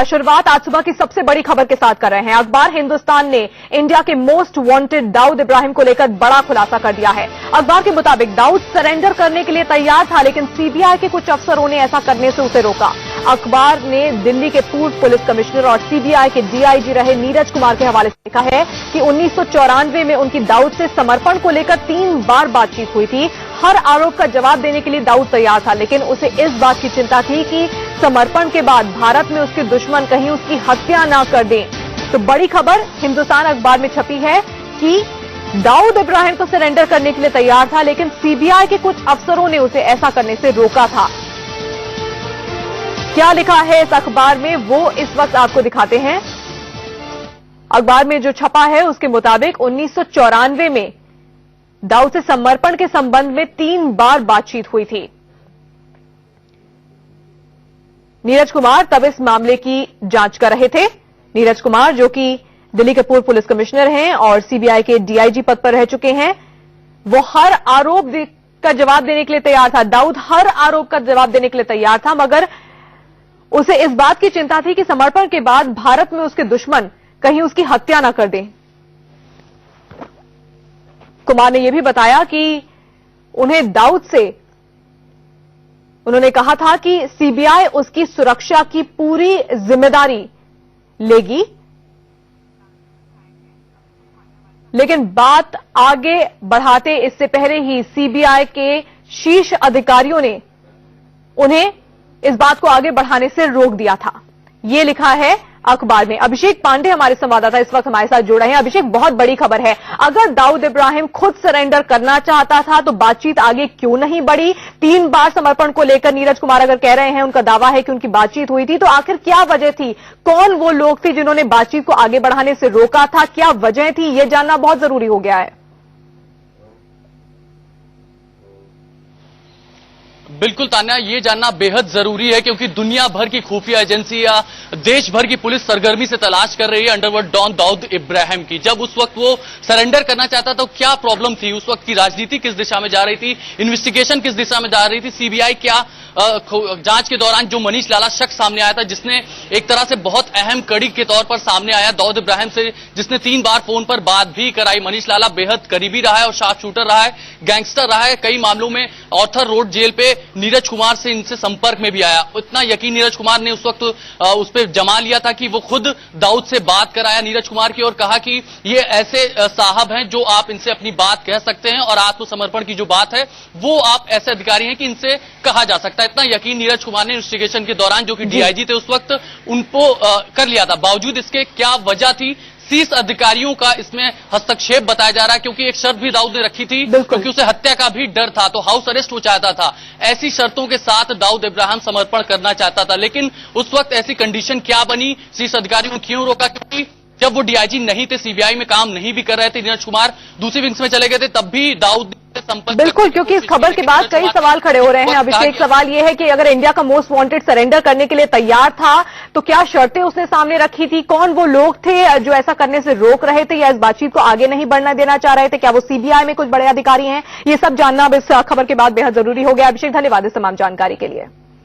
नमस्कार। शुरुआत आज सुबह की सबसे बड़ी खबर के साथ कर रहे हैं। अखबार हिंदुस्तान ने इंडिया के मोस्ट वांटेड दाऊद इब्राहिम को लेकर बड़ा खुलासा कर दिया है। अखबार के मुताबिक दाऊद सरेंडर करने के लिए तैयार था, लेकिन सीबीआई के कुछ अफसरों ने ऐसा करने से उसे रोका। अखबार ने दिल्ली के पूर्व पुलिस कमिश्नर और सीबीआई के डीआईजी रहे नीरज कुमार के हवाले से लिखा है कि 1994 में उनकी दाऊद से समर्पण को लेकर 3 बार बातचीत हुई थी। हर आरोप का जवाब देने के लिए दाऊद तैयार था, लेकिन उसे इस बात की चिंता थी कि समर्पण के बाद भारत में उसके दुश्मन कहीं उसकी हत्या ना कर दें। तो बड़ी खबर हिंदुस्तान अखबार में छपी है कि दाऊद इब्राहिम को सरेंडर करने के लिए तैयार था, लेकिन सीबीआई के कुछ अफसरों ने उसे ऐसा करने से रोका था। क्या लिखा है इस अखबार में वो इस वक्त आपको दिखाते हैं। अखबार में जो छपा है उसके मुताबिक 1994 में दाऊद से समर्पण के संबंध में 3 बार बातचीत हुई थी। नीरज कुमार तब इस मामले की जांच कर रहे थे। नीरज कुमार जो कि दिल्ली के पूर्व पुलिस कमिश्नर हैं और सीबीआई के डीआईजी पद पर रह चुके हैं, वो हर आरोप का जवाब देने के लिए तैयार था। दाऊद हर आरोप का जवाब देने के लिए तैयार था, मगर उसे इस बात की चिंता थी कि समर्पण के बाद भारत में उसके दुश्मन कहीं उसकी हत्या न कर दें। कुमार ने यह भी बताया कि उन्हें दाऊद से उन्होंने कहा था कि सीबीआई उसकी सुरक्षा की पूरी जिम्मेदारी लेगी, लेकिन बात आगे बढ़ाते इससे पहले ही सीबीआई के शीर्ष अधिकारियों ने उन्हें इस बात को आगे बढ़ाने से रोक दिया था। ये लिखा है अखबार में। अभिषेक पांडे हमारे संवाददाता इस वक्त हमारे साथ जुड़ रहे हैं। अभिषेक, बहुत बड़ी खबर है। अगर दाऊद इब्राहिम खुद सरेंडर करना चाहता था तो बातचीत आगे क्यों नहीं बढ़ी? 3 बार समर्पण को लेकर नीरज कुमार अगर कह रहे हैं, उनका दावा है कि उनकी बातचीत हुई थी, तो आखिर क्या वजह थी? कौन वो लोग थे जिन्होंने बातचीत को आगे बढ़ाने से रोका था? क्या वजह थी? यह जानना बहुत जरूरी हो गया है। बिल्कुल तान्या, ये जानना बेहद जरूरी है क्योंकि दुनिया भर की खुफिया एजेंसियां देश भर की पुलिस सरगर्मी से तलाश कर रही है अंडरवर्ल्ड डॉन दाऊद इब्राहिम की। जब उस वक्त वो सरेंडर करना चाहता तो क्या प्रॉब्लम थी? उस वक्त की राजनीति किस दिशा में जा रही थी? इन्वेस्टिगेशन किस दिशा में जा रही थी? सीबीआई क्या जांच के दौरान जो मनीष लाला शख्स सामने आया था, जिसने एक तरह से बहुत अहम कड़ी के तौर पर सामने आया दाऊद इब्राहिम से, जिसने 3 बार फोन पर बात भी कराई। मनीष लाला बेहद करीबी रहा है और शार्प शूटर रहा है, गैंगस्टर रहा है। कई मामलों में ऑर्थर रोड जेल पे नीरज कुमार से इनसे संपर्क में भी आया। इतना यकीन नीरज कुमार ने उस वक्त उस पर जमा लिया था कि वो खुद दाऊद से बात कराया नीरज कुमार की और कहा कि ये ऐसे साहब हैं जो आप इनसे अपनी बात कह सकते हैं और आत्मसमर्पण की जो बात है वो आप ऐसे अधिकारी हैं कि इनसे कहा जा सकता है। इतना यकीन नीरज कुमार ने इन्वेस्टिगेशन के दौरान, जो कि डीआईजी थे उस वक्त, उनको कर लिया था। बावजूद इसके क्या वजह थी? 30 अधिकारियों का इसमें हस्तक्षेप बताया जा रहा है, क्योंकि एक शर्त भी दाऊद ने रखी थी, क्योंकि उसे हत्या का भी डर था, तो हाउस अरेस्ट वो चाहता था। ऐसी शर्तों के साथ दाऊद इब्राहिम समर्पण करना चाहता था, लेकिन उस वक्त ऐसी कंडीशन क्या बनी? 30 अधिकारियों ने क्यों रोका? क्योंकि जब वो डीआईजी नहीं थे, सीबीआई में काम नहीं भी कर रहे थे, नीरज कुमार दूसरी विंग्स में चले गए थे, तब भी दाऊद बिल्कुल, क्योंकि इस खबर के बाद कई सवाल खड़े हो रहे हैं। अभिषेक, सवाल यह है कि अगर इंडिया का मोस्ट वांटेड सरेंडर करने के लिए तैयार था तो क्या शर्तें उसने सामने रखी थी? कौन वो लोग थे जो ऐसा करने से रोक रहे थे या इस बातचीत को आगे नहीं बढ़ना देना चाह रहे थे? क्या वो सीबीआई में कुछ बड़े अधिकारी हैं? ये सब जानना अब इस खबर के बाद बेहद जरूरी हो गया। अभिषेक, धन्यवाद इस तमाम जानकारी के लिए।